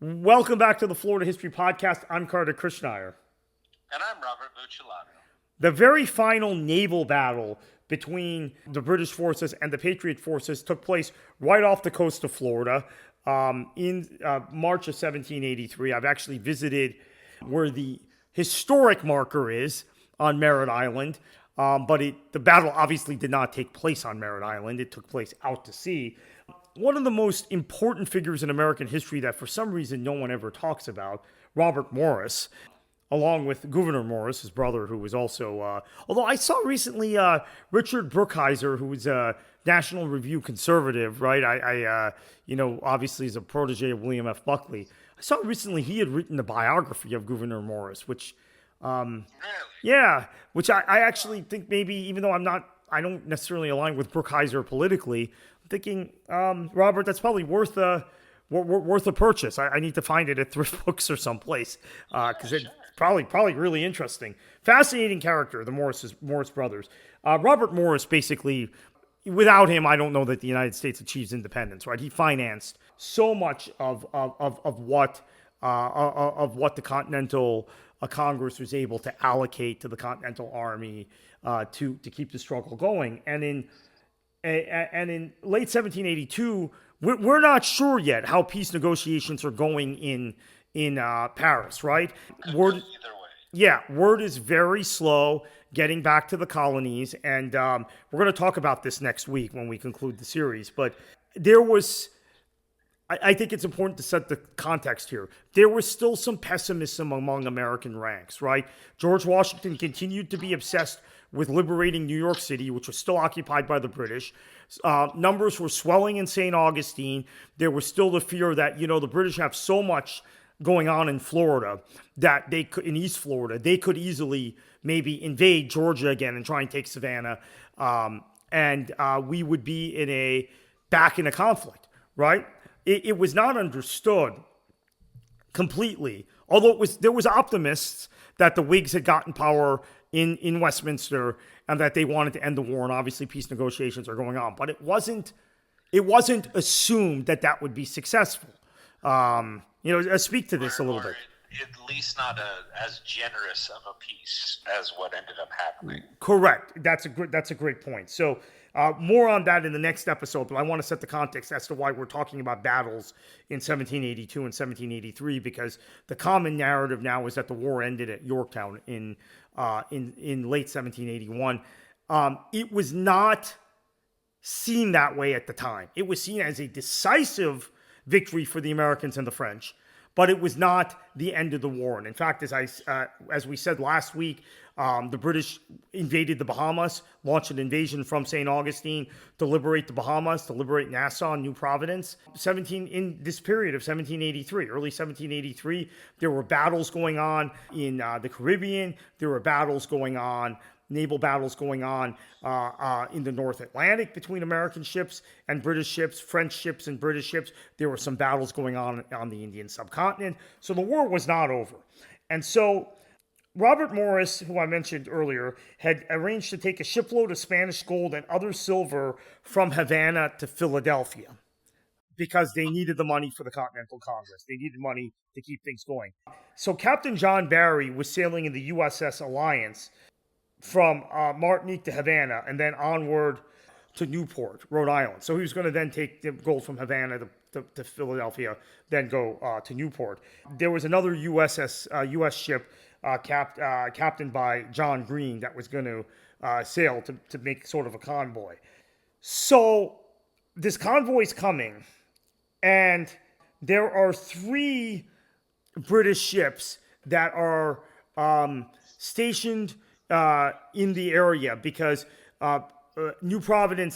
Welcome back to the Florida History Podcast. I'm Carter Krishnaiyer. And I'm Robert Bucciolato. The very final naval battle between the British forces and the Patriot forces took place right off the coast of Florida in March of 1783. I've actually visited where the historic marker is on Merritt Island, but the battle obviously did not take place on Merritt Island. It took place out to sea. One of the most important figures in American history that for some reason no one ever talks about, Robert Morris, along with Gouverneur Morris, his brother, who was also, although I saw recently Richard Brookhiser, who was a National Review conservative, right? Obviously is a protege of William F. Buckley. I saw recently he had written a biography of Gouverneur Morris, which, Really? yeah, which I actually think maybe, even though I don't necessarily align with Brookhiser politically, I'm thinking, Robert, that's probably worth a purchase. I need to find it at thrift books or someplace because it's probably really interesting. Fascinating character, the Morris brothers. Robert Morris, basically, without him, I don't know that the United States achieves independence. Right? He financed so much of what the Continental Congress was able to allocate to the Continental Army to keep the struggle going. And in late 1782, we're not sure yet how peace negotiations are going in Paris, right? Could go either way. Yeah, word is very slow getting back to the colonies, and we're going to talk about this next week when we conclude the series. But there was, I think it's important to set the context here. There was still some pessimism among American ranks, right? George Washington continued to be obsessed with liberating New York City, which was still occupied by the British. Numbers were swelling in St. Augustine. There was still the fear that, the British have so much going on in Florida that they could, in East Florida, they could easily maybe invade Georgia again and try and take Savannah. And we would be back in a conflict, right? It was not understood completely, although there was optimists that the Whigs had gotten power in Westminster and that they wanted to end the war, and obviously peace negotiations are going on. But it wasn't assumed that would be successful. Speak to this a little bit. At least not as generous of a peace as what ended up happening. Correct. That's a great point. So more on that in the next episode, but I want to set the context as to why we're talking about battles in 1782 and 1783, because the common narrative now is that the war ended at Yorktown in late 1781. It was not seen that way at the time. It was seen as a decisive victory for the Americans and the French, but it was not the end of the war. And in fact, as we said last week, the British invaded the Bahamas, launched an invasion from St. Augustine to liberate the Bahamas, to liberate Nassau and New Providence. In this period of 1783, early 1783, there were battles going on in the Caribbean. There were naval battles going on in the North Atlantic between American ships and British ships, French ships and British ships. There were some battles going on the Indian subcontinent. So the war was not over. And so Robert Morris, who I mentioned earlier, had arranged to take a shipload of Spanish gold and other silver from Havana to Philadelphia because they needed the money for the Continental Congress. They needed money to keep things going. So Captain John Barry was sailing in the USS Alliance from Martinique to Havana and then onward to Newport, Rhode Island. So he was going to then take the gold from Havana to Philadelphia, then go to Newport. There was another U.S. ship captained by John Green that was going to sail to make sort of a convoy. So this convoy is coming, and there are 3 British ships that are stationed in the area because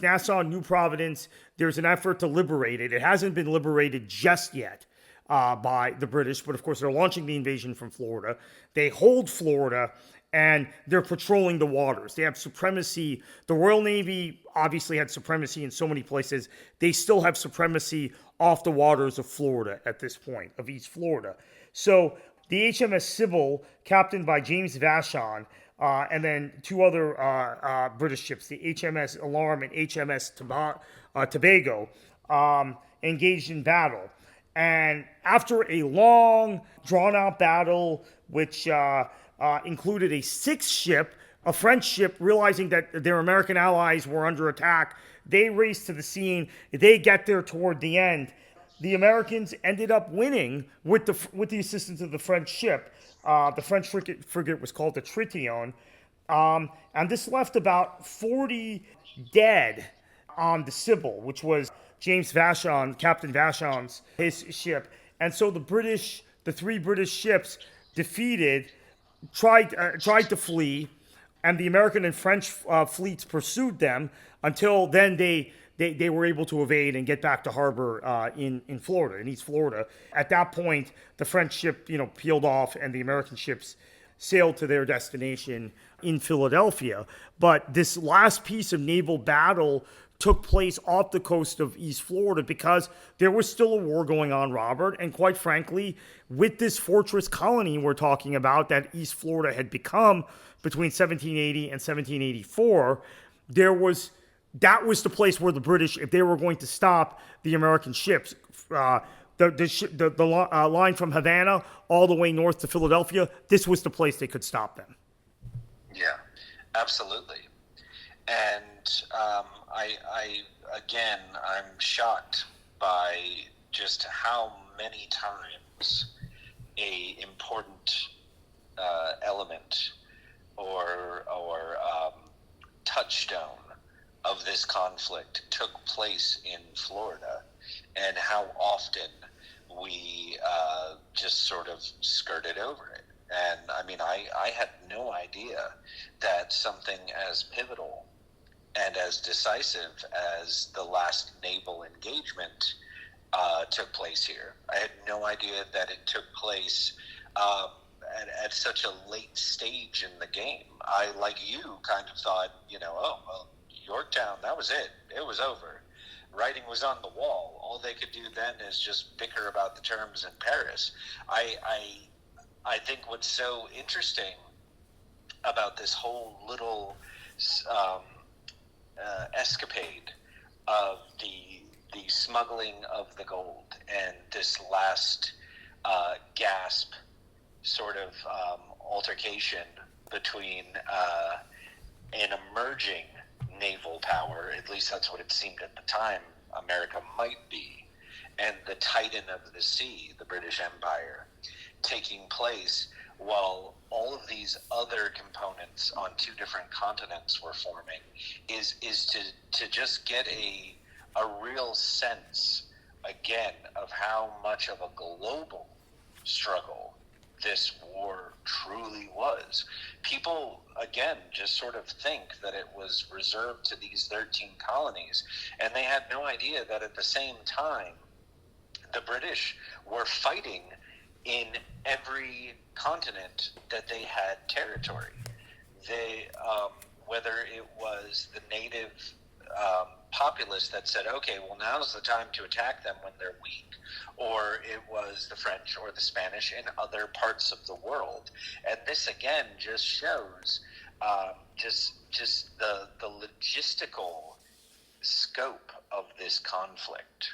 Nassau, New Providence, there's an effort to liberate it. It hasn't been liberated just yet by the British, but of course they're launching the invasion from Florida. They hold Florida and they're patrolling the waters. They have supremacy. The Royal Navy obviously had supremacy in so many places. They still have supremacy off the waters of Florida at this point, of East Florida. So the HMS Sybil, captained by James Vashon, and then 2 other British ships, the HMS Alarm and HMS Tobago, engaged in battle. And after a long, drawn out battle, which included a sixth ship, a French ship, realizing that their American allies were under attack, they race to the scene. They get there toward the end. The Americans ended up winning with the assistance of the French ship. The French frigate was called the Triton, and this left about 40 dead on the Sybil, which was James Vachon, Captain Vachon's his ship. And so the three British ships defeated, tried to flee, and the American and French fleets pursued them until then they were able to evade and get back to harbor in Florida, in East Florida. At that point, the French ship, peeled off, and the American ships sailed to their destination in Philadelphia. But this last piece of naval battle took place off the coast of East Florida because there was still a war going on, Robert. And quite frankly, with this fortress colony we're talking about that East Florida had become between 1780 and 1784, that was the place where the British, if they were going to stop the American ships, the line from Havana all the way north to Philadelphia, this was the place they could stop them. Yeah, absolutely. And I'm shocked by just how many times a important element or touchstone of this conflict took place in Florida, and how often we just sort of skirted over it. And I mean, I had no idea that something as pivotal and as decisive as the last naval engagement took place here. I had no idea that it took place at such a late stage in the game. I, like you, kind of thought, oh, well, Yorktown, that was it. It was over. Writing was on the wall. All they could do then is just bicker about the terms in Paris. I think what's so interesting about this whole little escapade of the smuggling of the gold and this last gasp sort of altercation between an emerging naval power, at least that's what it seemed at the time America might be, and the Titan of the sea, the British Empire, taking place while all of these other components on two different continents were forming, is to just get a real sense again of how much of a global struggle this war truly was. People, again, just sort of think that it was reserved to these 13 colonies, and they had no idea that at the same time, the British were fighting in every continent that they had territory. They, whether it was the native populace that said, okay, well, now's the time to attack them when they're weak, or it was the French or the Spanish in other parts of the world. And this, again, just shows just the logistical scope of this conflict.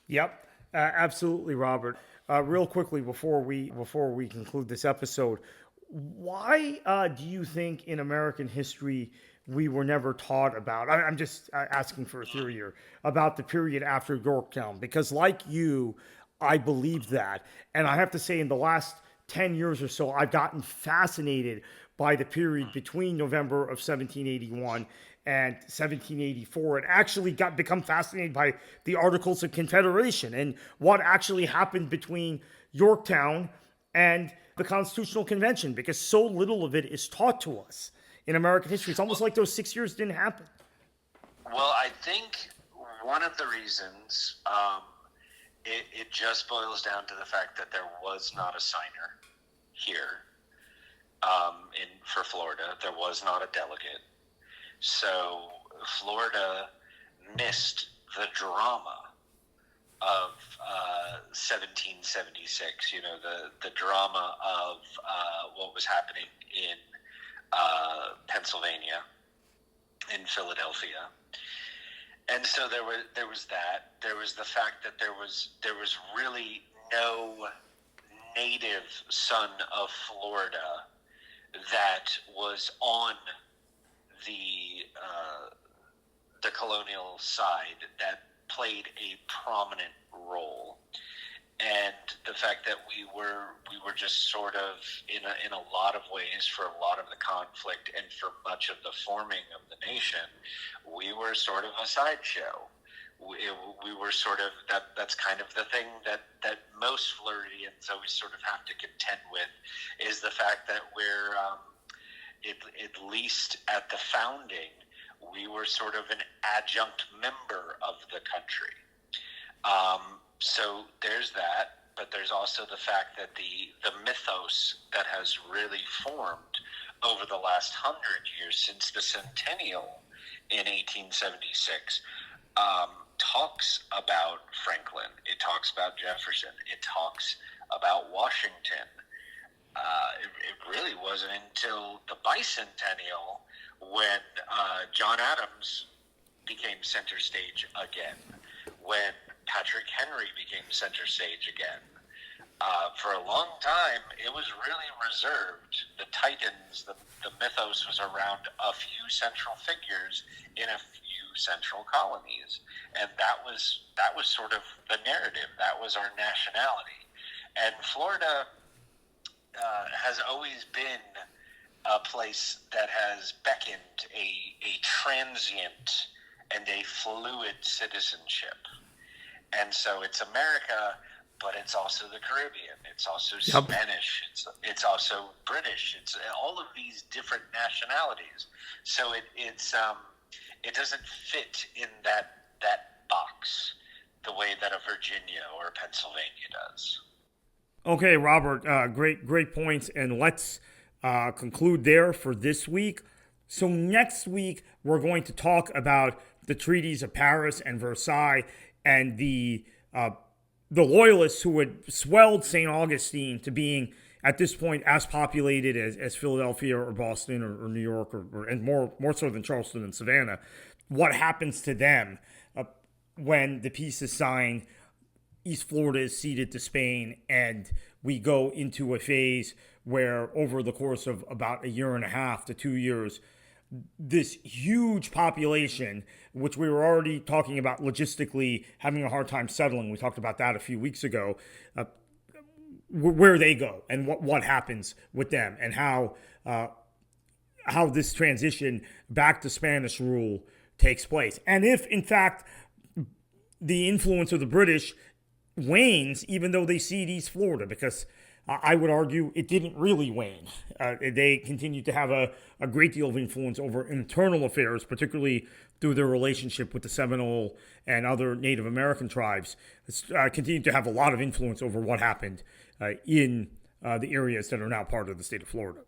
Yep, absolutely, Robert. Real quickly before we conclude this episode, why do you think in American history we were never taught about? I'm just asking for a theory here about the period after Yorktown, because like you, I believe that, and I have to say, in the last 10 years or so, I've gotten fascinated by the period between November of 1781 and 1784, and actually become fascinated by the Articles of Confederation and what actually happened between Yorktown and the Constitutional Convention, because so little of it is taught to us in American history. It's almost like those 6 years didn't happen. Well, I think one of the reasons it just boils down to the fact that there was not a signer here for Florida. There was not a delegate. So Florida missed the drama of 1776, the drama of what was happening in Pennsylvania, in Philadelphia. And so there was that. There was the fact that there was really no native son of Florida that was on the colonial side that played a prominent role. And the fact that we were just sort of in a lot of ways, for a lot of the conflict and for much of the forming of the nation, we were sort of a sideshow. We were sort of that's kind of the thing that most Floridians always sort of have to contend with, is the fact that we're at least at the founding, we were sort of an adjunct member of the country. So there's that, but there's also the fact that the mythos that has really formed over the last 100 years since the centennial in 1876 talks about Franklin. It talks about Jefferson. It talks about Washington. It really wasn't until the bicentennial when John Adams became center stage again, when Patrick Henry became center stage again. For a long time, it was really reserved. The Titans, the mythos was around a few central figures in a few central colonies, and that was sort of the narrative. That was our nationality, and Florida has always been a place that has beckoned a transient and a fluid citizenship. And so it's America, but it's also the Caribbean. It's also Spanish. It's also British. It's all of these different nationalities. So it doesn't fit in that box the way that a Virginia or a Pennsylvania does. Okay, Robert, great points, and let's conclude there for this week. So next week we're going to talk about the treaties of Paris and Versailles and the loyalists who had swelled St. Augustine to being at this point as populated as Philadelphia or Boston or New York and more so than Charleston and Savannah. What happens to them when the peace is signed? East Florida is ceded to Spain, and we go into a phase where over the course of about 1.5 to 2 years, this huge population, which we were already talking about logistically having a hard time settling, we talked about that a few weeks ago, where they go and what happens with them, and how this transition back to Spanish rule takes place. And if, in fact, the influence of the British wanes, even though they cede East Florida, because I would argue it didn't really wane. They continued to have a great deal of influence over internal affairs, particularly through their relationship with the Seminole and other Native American tribes. Continued to have a lot of influence over what happened in the areas that are now part of the state of Florida.